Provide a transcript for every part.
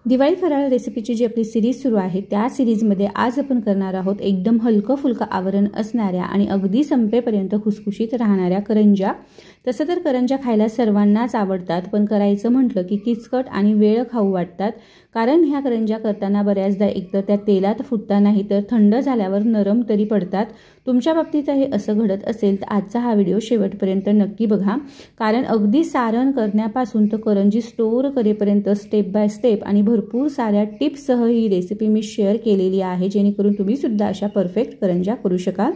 दिवाळी फराळ रेसिपीची जी आपली सिरीज सुरू आहे त्या सिरीजमध्ये आज आपण करणार आहोत एकदम हलकं फुलकं आवरण असणाऱ्या आणि अगदी संपेपर्यंत खुसखुशीत राहणाऱ्या करंज्या। तसं तर करंज्या खायला सर्वांनाच आवडतात, पण करायचं म्हटलं की किचकट आणि वेळ खाऊ वाटतात। कारण ह्या करंज्या करताना बऱ्याचदा एकतर त्या तेलात फुटता नाही तर थंड झाल्यावर नरम तरी पडतात। तुमच्या बाबतीतही असं घडत असेल तर आजचा हा व्हिडिओ शेवटपर्यंत नक्की बघा, कारण अगदी सारण करण्यापासून तर करंजी स्टोर करेपर्यंत स्टेप बाय स्टेप आणि भरपूर साऱ्या टिप्ससह ही रेसिपी मी शेअर केलेली आहे, जेणेकरून तुम्ही सुद्धा अशा परफेक्ट करंज्या करू शकाल।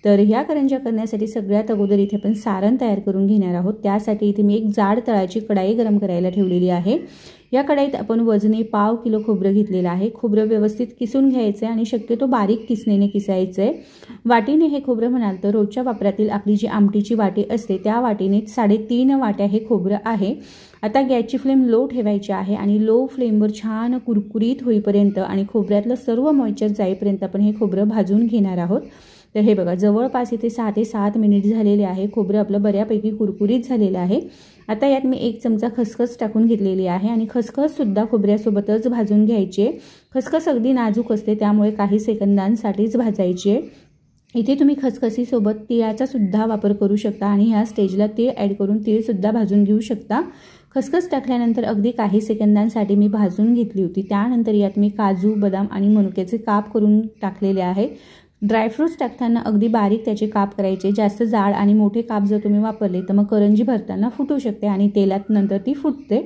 तर ह्या करंज्या करण्यासाठी सगळ्यात अगोदर इथे आपण सारण तयार करून घेणार आहोत। त्यासाठी इथे मी एक जाड तळाची कढाई गरम करायला ठेवलेली आहे। या कढाईत आपण वजनी पाव किलो खोबरं घेतलेलं आहे। खोबरं व्यवस्थित किसून घ्यायचं आहे आणि शक्यतो बारीक किसणीने किसायचं आहे। वाटीने हे खोबरं म्हणाल तर रोजच्या वापरातील आपली जी आमटीची वाटी असते त्या वाटीने 3.5 वाट्या हे खोबरं आहे। आता गॅसची फ्लेम लो ठेवायची आहे आणि लो फ्लेमवर छान कुरकुरीत होईपर्यंत आणि खोबऱ्यातलं सर्व मॉइश्चर जाईपर्यंत आपण हे खोबरं भाजून घेणार आहोत। तर हे बघा, जवळपास इथे 6 ते 7 मिनिट झालेले आहे। खोबरं आपलं बऱ्यापैकी कुरकुरीत झालेलं आहे। आता यात मी 1 चमचा खसखस टाकून घेतलेली आहे आणि खसखस सुद्धा खोबऱ्यासोबतच भाजून घ्यायची आहे। खसखस अगदी नाजूक असते त्यामुळे काही सेकंदांसाठीच भाजायची आहे। इथे तुम्ही खसखसीसोबत तिळाचा सुद्धा वापर करू शकता आणि ह्या स्टेजला तीळ ॲड करून तीळ सुद्धा भाजून घेऊ शकता। खसखस टाकल्यानंतर अगदी काही सेकंदांसाठी मी भाजून घेतली होती। त्यानंतर यात मी काजू, बदाम आणि मनुक्याचे काप करून टाकलेले आहेत। ड्रायफ्रूट्स टाकताना अगदी बारीक त्याचे काप करायचे। जास्त जाड आणि मोठे काप जर तुम्ही वापरले तर मग करंजी भरताना फुटू शकते आणि तेलात नंतर ती फुटते।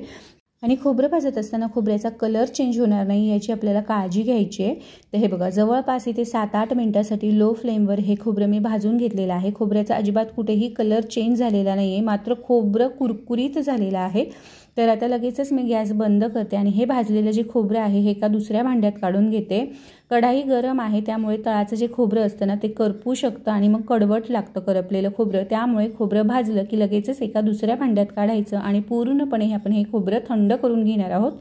आणि खोबरं भाजत असताना खोबऱ्याचा कलर चेंज होणार नाही याची आपल्याला काळजी घ्यायची आहे। तर हे बघा, जवळपास इथे 7-8 मिनिटांसाठी लो फ्लेमवर हे खोबरं मी भाजून घेतलेलं आहे। खोबऱ्याचा अजिबात कुठेही कलर चेंज झालेला नाही आहे, मात्र खोबरं कुरकुरीत झालेलं आहे। तर आता लगेचच मी गॅस बंद करते आणि हे भाजलेलं जे खोबरं आहे हे एका दुसऱ्या भांड्यात काढून घेते। कढाई गरम आहे त्यामुळे तळाचं जे खोबरं असतं ना ते करपू शकतं आणि मग कडवट लागतं करपलेलं खोबरं। त्यामुळे खोबरं भाजलं की लगेचच एका दुसऱ्या भांड्यात काढायचं आणि पूर्णपणे आपण हे खोबरं थंड करून घेणार आहोत।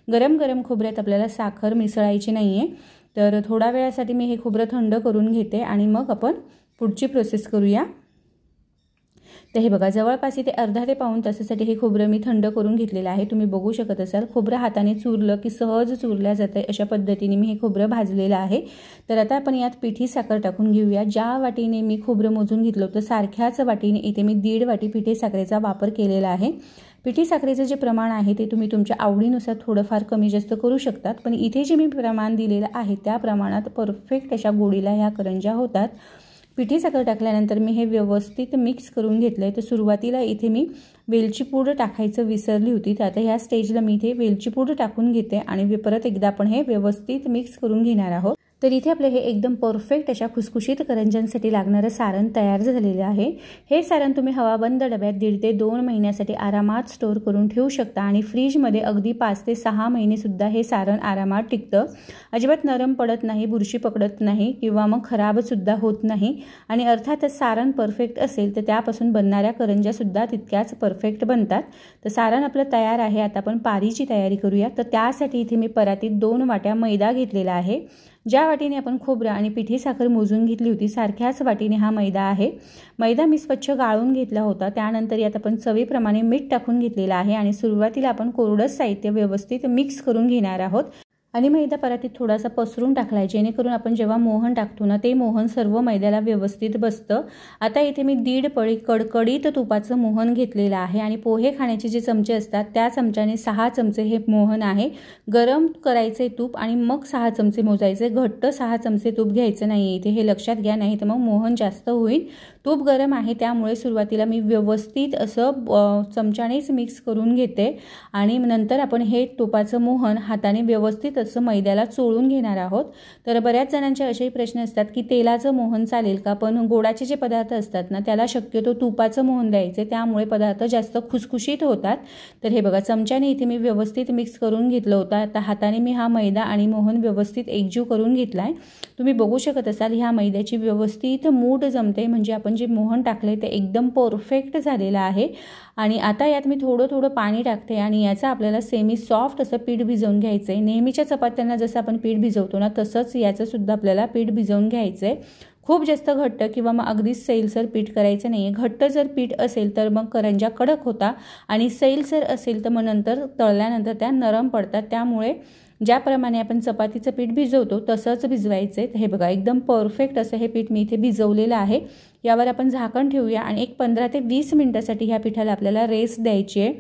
गरम गरम खोबऱ्यात आपल्याला साखर मिसळायची नाही आहे। तर थोडा वेळासाठी मी हे खोबरं थंड करून घेते आणि मग आपण पुढची प्रोसेस करूया। तर हे बघा, जवळपास इथे अर्धा ते पाऊण तासासाठी हे खोबरं मी थंड करून घेतलेलं आहे। तुम्ही बघू शकत असाल खोबरं हाताने चुरलं की सहज चुरल्या जाते अशा पद्धतीने मी हे खोबरं भाजलेलं आहे। तर आता आपण यात पिठी साखर टाकून घेऊया। ज्या वाटीने मी खोबरं मोजून घेतलं होतं सारख्याच वाटीने इथे मी 1.5 वाटी पिठी साखरेचा वापर केलेला आहे। पिठी साखरेचं जे प्रमाण आहे ते तुम्ही तुमच्या आवडीनुसार थोडंफार कमी जास्त करू शकतात, पण इथे जे मी प्रमाण दिलेलं आहे त्या प्रमाणात परफेक्ट अशा गोडीला ह्या करंज्या होतात। पिठी साखर टाकल्यानंतर मी हे व्यवस्थित मिक्स करून घेतलं आहे। तर सुरुवातीला इथे मी वेलची पूड टाकायचं विसरली होती, तर आता ह्या स्टेजला मी इथे वेलची पूड टाकून घेते आणि परत एकदा आपण हे व्यवस्थित मिक्स करून घेणार आहोत। तर इथे आपले हे एकदम परफेक्ट अशा खुसखुशीत करंज्यांसाठी लागणारं सारण तयार झालेलं आहे। हे सारण तुम्ही हवाबंद डब्यात 1.5 ते 2 महिन्यासाठी आरामात स्टोअर करून ठेवू शकता आणि फ्रीजमध्ये अगदी 5 ते 6 महिने सुद्धा हे सारण आरामात टिकतं। अजिबात नरम पडत नाही, बुरशी पकडत नाही किंवा मग खराब सुद्धा होत नाही। आणि अर्थातच सारण परफेक्ट असेल तर त्यापासून बनणाऱ्या करंज्या सुद्धा तितक्याच परफेक्ट बनतात। तर सारण आपलं तयार आहे। आता आपण पारीची तयारी करूया। तर त्यासाठी इथे मी परातीत 2 वाट्या मैदा घेतलेला आहे। ज्या वाटीने आपण खोबरं आणि पिठी साखर मोजून घेतली होती सारख्याच वाटीने हा मैदा आहे। मैदा मी स्वच्छ गाळून घेतला होता। त्यानंतर यात आपण चवीप्रमाणे मीठ टाकून घेतलेलं आहे आणि सुरुवातीला आपण कोरडं साहित्य व्यवस्थित मिक्स करून घेणार आहोत आणि मैदा परातीत थोडासा पसरून टाकलाय, जेणेकरून आपण जेव्हा मोहन टाकतो ना ते मोहन सर्व मैद्याला व्यवस्थित बसतं। आता इथे मी 1.5 पळी कडकडीत तुपाचं मोहन घेतलेलं आहे आणि पोहे खाण्याचे जे चमचे असतात त्या चमच्याने 6 चमचे हे मोहन आहे। गरम करायचे तूप आणि मग 6 चमचे मोजायचे, घट्ट 6 चमचे तूप घ्यायचं नाही इथे, हे लक्षात घ्या, नाही तर मग मोहन जास्त होईल। तूप गरम आहे त्यामुळे सुरुवातीला मी व्यवस्थित असं चमच्यानेच मिक्स करून घेते आणि नंतर आपण हे तुपाचं मोहन हाताने व्यवस्थित असं मैद्याला चोळून घेणार आहोत। तर बऱ्याच जणांचे असेही प्रश्न असतात की तेलाचं मोहन चालेल का, पण गोडाचे जे पदार्थ असतात ना त्याला शक्यतो तुपाचं मोहन द्यायचे, त्यामुळे पदार्थ जास्त खुसखुशीत होतात। तर हे बघा, चमच्याने इथे मी व्यवस्थित मिक्स करून घेतलं होतं। आता हाताने मी हा मैदा आणि मोहन व्यवस्थित एकजीव करून घेतलाय। तुम्ही बघू शकत असाल ह्या मैद्याची व्यवस्थित मूठ जमते, म्हणजे आपण जे मोहन टाकले ते एकदम परफेक्ट झालेलं आहे। आणि आता यात मी थोडं थोडं पाणी टाकते आणि याचं आपल्याला सेमी सॉफ्ट असं पीठ भिजवून घ्यायचं आहे। नेहमीच्या चपात्यांना जसं आपण पीठ भिजवतो ना तसंच याचं सुद्धा आपल्याला पीठ भिजवून घ्यायचं आहे। खूप जास्त घट्ट किंवा मग अगदीच सैलसर पीठ करायचं नाही आहे. घट्ट जर पीठ असेल तर मग करंज्या कडक होता आणि सैलसर असेल तर मग नंतर तळल्यानंतर त्या नरम पडतात. त्यामुळे ज्याप्रमाणे आपण चपातीचं पीठ भिजवतो तसंच भिजवायचं आहे. हे बघा एकदम परफेक्ट असं हे पीठ मी इथे भिजवलेलं आहे. यावर आपण झाकण ठेवूया आणि एक 15 ते 20 मिनिटासाठी ह्या पिठाला आपल्याला रेस्ट द्यायची आहे.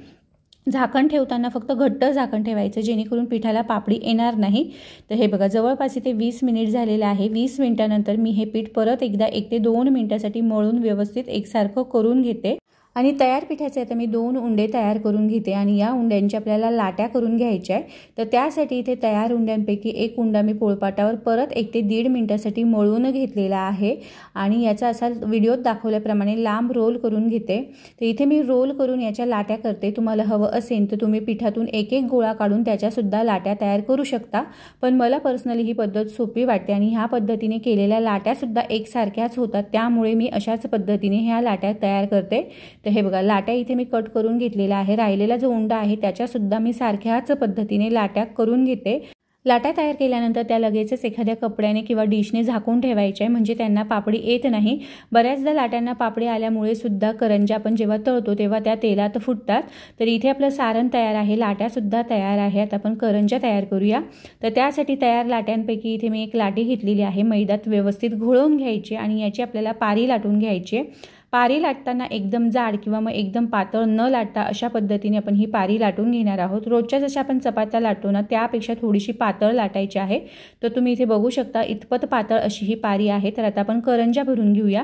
झाकण ठेवताना फक्त घट्ट झाकण ठेवायचं जेणेकरून पिठाला पापडी येणार नाही. तर हे बघा जवळपास इथे 20 मिनिट झालेलं आहे. 20 मिनिटानंतर मी हे पीठ परत एकदा 1 ते 2 मिनिटासाठी मळून व्यवस्थित एकसारखं करून घेते आणि तयार पिठाचे आता मी 2 उंडे तयार करून घेते आणि या उंड्यांची आपल्याला लाट्या करून घ्यायच्या आहे. तर त्यासाठी इथे तयार उंड्यांपैकी एक उंडा मी पोळपाटावर परत 1 ते 1.5 मिनिटासाठी मळून घेतलेला आहे आणि याचा असा व्हिडिओत दाखवल्याप्रमाणे लांब रोल करून घेते. तर इथे मी रोल करून याच्या लाट्या करते. तुम्हाला हवं असेल तर तुम्ही पिठातून एक एक गोळा काढून त्याच्यासुद्धा लाट्या तयार करू शकता, पण मला पर्सनली ही पद्धत सोपी वाटते आणि ह्या पद्धतीने केलेल्या लाट्यासुद्धा एकसारख्याच होतात. त्यामुळे मी अशाच पद्धतीने ह्या लाट्या तयार करते. तर हे बघा लाट्या इथे मी कट करून घेतलेला आहे. राहिलेला जो उंडा आहे त्याच्यासुद्धा मी सारख्याच पद्धतीने लाट्या करून घेते. लाट्या तयार केल्यानंतर त्या लगेचच एखाद्या कपड्याने किंवा डिशने झाकून ठेवायच्या आहे म्हणजे त्यांना पापडी येत नाही. बऱ्याचदा लाट्यांना पापडी आल्यामुळे सुद्धा करंज्या आपण जेव्हा तळतो तेव्हा त्या तेलात फुटतात. तर इथे आपलं सारण तयार आहे, लाट्यासुद्धा तयार आहे. आता आपण करंज्या तयार करूया. तर त्यासाठी तयार लाट्यांपैकी इथे मी एक लाटी घेतलेली आहे. मैद्यात व्यवस्थित घोळवून घ्यायची आणि याची आपल्याला पारी लाटून घ्यायची आहे. पारी लाटताना एकदम जाड किंवा मग एकदम पातळ न लाटता अशा पद्धतीने आपण ही पारी लाटून घेणार आहोत. रोजच्या जशा आपण चपात्या लाटतो ना त्यापेक्षा थोडीशी पातळ लाटायची आहे. तर तुम्ही इथे बघू शकता इतपत पातळ अशी ही पारी आहे. तर आता आपण करंज्या भरून घेऊया.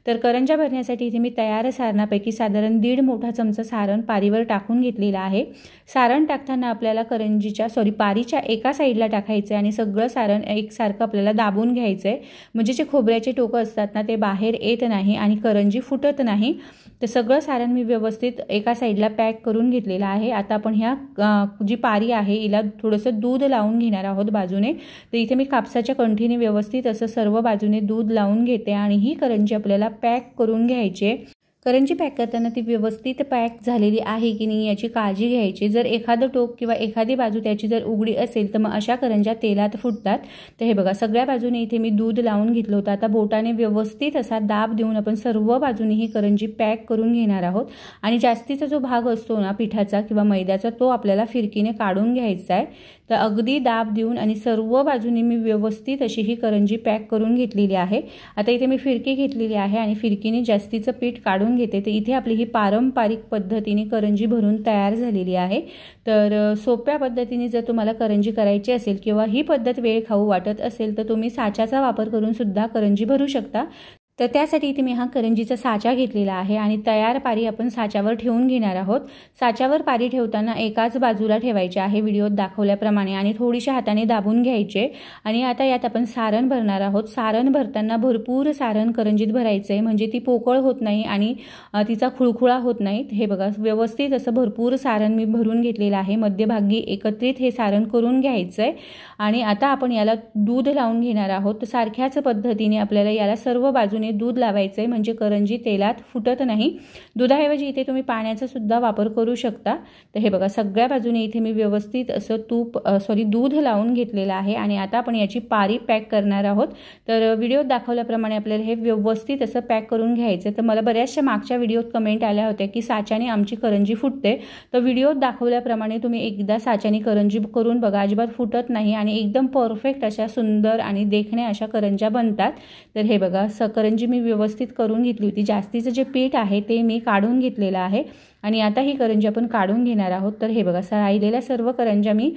तर करंज्या भरण्यासाठी इथे मी तयार सारणापैकी साधारण 1.5 मोठा चमचा सारण पारीवर टाकून घेतलेला आहे. सारण टाकताना आपल्याला पारीच्या एका साईडला टाकायचं आहे आणि सगळं सारण एकसारखं आपल्याला दाबून घ्यायचं आहे म्हणजे जे खोबऱ्याचे टोकं असतात ना ते बाहेर येत नाही आणि करंजी फुटत नाही. तर सगळं सारण मी व्यवस्थित एका साईडला पॅक करून घेतलेलं आहे. आता आपण ह्या जी पारी आहे हिला थोडंसं दूध लावून घेणार आहोत बाजूने. तर इथे मी कापसाच्या कंठीने व्यवस्थित असं सर्व बाजूने दूध लावून घेते आणि ही करंजी आपल्याला पॅक करून घ्यायची आहे. करंजी पॅक करताना ती व्यवस्थित पॅक झालेली आहे की नाही याची काळजी घ्यायची. जर एखादं टोक किंवा एखादी बाजू त्याची जर उघडी असेल तर मग अशा करंज्या तेलात फुटतात. तर हे बघा सगळ्या बाजूने इथे मी दूध लावून घेतलं होतं. आता बोटाने व्यवस्थित असा दाब देऊन आपण सर्व बाजूने ही करंजी पॅक करून घेणार आहोत आणि जास्तीचा जो भाग असतो ना पिठाचा किंवा मैद्याचा तो आपल्याला फिरकीने काढून घ्यायचा आहे. तर अगदी दाब देऊन आणि सर्व बाजूने मी व्यवस्थित अशी ही करंजी पॅक करून घेतलेली आहे. आता इथे मी फिरकी घेतलेली आहे आणि फिरकीने जास्तीचं पीठ काढून घेते. तर इथे आपली ही पारंपरिक पद्धतीने करंजी भरून तयार झालेली आहे. तर सोप्या पद्धतीने जर तुम्हाला करंजी करायची असेल किंवा ही पद्धत वेळ खाऊ वाटत असेल तर तुम्ही साच्याचा वापर करून सुद्धा करंजी भरू शकता. तर त्यासाठी इथे मी हा करंजीचा साचा घेतलेला आहे आणि तयार पारी आपण साच्यावर ठेवून घेणार आहोत. साच्यावर पारी ठेवताना एकाच बाजूला ठेवायची आहे व्हिडिओत दाखवल्याप्रमाणे आणि थोडीशा हाताने दाबून घ्यायचे. आणि आता यात आपण सारण भरणार आहोत. सारण भरताना भरपूर सारण करंजीत भरायचं आहे म्हणजे ती पोकळ होत नाही आणि तिचा खुळखुळा होत नाही. हे बघा व्यवस्थित असं भरपूर सारण मी भरून घेतलेलं आहे. मध्यभागी एकत्रित हे सारण करून घ्यायचं आहे आणि आता आपण याला दूध लावून घेणार आहोत. तर सारख्याच पद्धतीने आपल्याला याला सर्व बाजूने दूध लावायचं आहे म्हणजे करंजी तेलात फुटत नाही. दुधाऐवजी इथे तुम्ही पाण्याचा सुद्धा वापर करू शकता. तर हे बघा सगळ्या बाजूने इथे मी व्यवस्थित असं दूध लावून घेतलेलं आहे आणि आता आपण याची पारी पॅक करणार आहोत. तर व्हिडिओत दाखवल्याप्रमाणे आपल्याला हे व्यवस्थित असं पॅक करून घ्यायचं. तर मला बऱ्याचशा मागच्या व्हिडिओत कमेंट आल्या होत्या की साच्याने आमची करंजी फुटते. तर व्हिडिओत दाखवल्याप्रमाणे तुम्ही एकदा साच्याने करंजी करून बघा, अजिबात फुटत नाही आणि एकदम परफेक्ट अशा सुंदर आणि देखण्या अशा करंज्या बनतात. तर हे बघा करंजी मी व्यवस्थित करून घेतली होती. जास्तीचं जे पीठ आहे ते मी काढून घेतलेलं आहे आणि आता ही करंजी आपण काढून घेणार आहोत. तर हे बघा राहिलेल्या सर्व करंज्या मी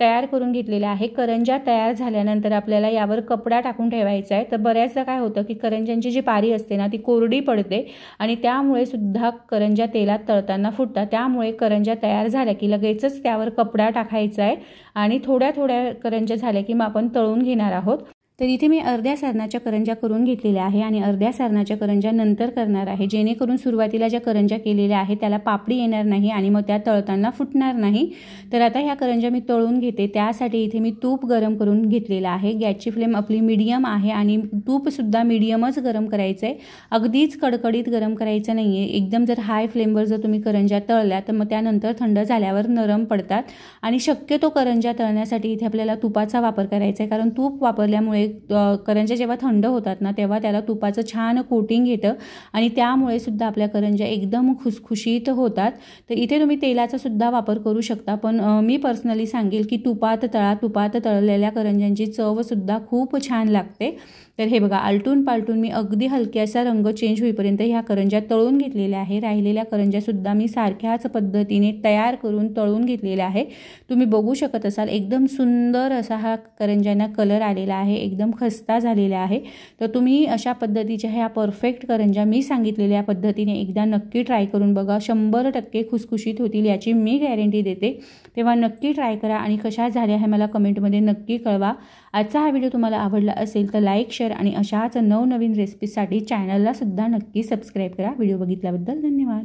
तयार करून घेतलेल्या आहे. करंज्या तयार झाल्यानंतर आपल्याला यावर कपडा टाकून ठेवायचा आहे. तर बऱ्याचदा काय होतं की करंज्यांची जी पारी असते ना ती कोरडी पडते आणि त्यामुळे सुद्धा करंज्या तेलात तळताना फुटतात. त्यामुळे करंज्या तयार झाल्या की लगेचच त्यावर कपडा टाकायचा आहे आणि थोड्या थोड्या करंज्या झाल्या की मग आपण तळून घेणार आहोत. तर इथे मी अर्ध्या सारणाच्या करंज्या करून घेतलेल्या आहे आणि अर्ध्या सारणाच्या करंज्या नंतर करणार आहे जेणेकरून सुरुवातीला ज्या करंज्या केलेल्या आहेत त्याला पापडी येणार नाही आणि मग त्या तळताना फुटणार नाही. तर आता ह्या करंज्या मी तळून घेते. त्यासाठी इथे मी तूप गरम करून घेतलेलं आहे. गॅसची फ्लेम आपली मीडियम आहे आणि तूपसुद्धा मीडियमच गरम करायचं आहे. अगदीच कडकडीत गरम करायचं नाही आहे. एकदम जर हाय फ्लेमवर जर तुम्ही करंज्या तळल्या तर मग त्यानंतर थंड झाल्यावर नरम पडतात आणि शक्यतो करंज्या तळण्यासाठी इथे आपल्याला तुपाचा वापर करायचा आहे कारण तूप वापरल्यामुळे करंज्या जेव्हा थंड होतात ना तेव्हा त्याला तुपाचं छान कोटिंग येतं आणि त्यामुळे सुद्धा आपल्या करंज्या एकदम खुसखुशीत होतात। तर इथे तुम्ही तेलाचा सुद्धा वापर करू शकता, पण मी पर्सनली सांगेल की तुपात तळलेल्या करंज्यांची चवसुद्धा खूप छान लागते। तर हे बघा, आलटून पालटून मी अगदी हलक्यासा रंग चेंज होईपर्यंत ह्या करंज्या तळून घेतलेल्या आहे। राहिलेल्या करंज्यासुद्धा मी सारख्याच पद्धतीने तयार करून तळून घेतलेल्या आहे। तुम्ही बघू शकत असाल एकदम सुंदर असा हा करंज्यांना कलर आलेला आहे, एकदम खस्ता झालेला आहे। तर तुम्ही अशा पद्धतीच्या ह्या परफेक्ट करंज्या मी सांगितलेल्या पद्धतीने एकदा नक्की ट्राय करून बघा, 100% खुसखुशीत होतील याची मी गॅरंटी देते। तेव्हा नक्की ट्राय करा आणि कशा झाल्या हे मला कमेंटमध्ये नक्की कळवा। आजचा हा व्हिडिओ तुम्हाला आवडला असेल तर लाईक, शेअर आणि अशाच नवनवीन रेसिपीसाठी चॅनलला सुद्धा नक्की सबस्क्राईब करा। व्हिडिओ बघितल्याबद्दल धन्यवाद।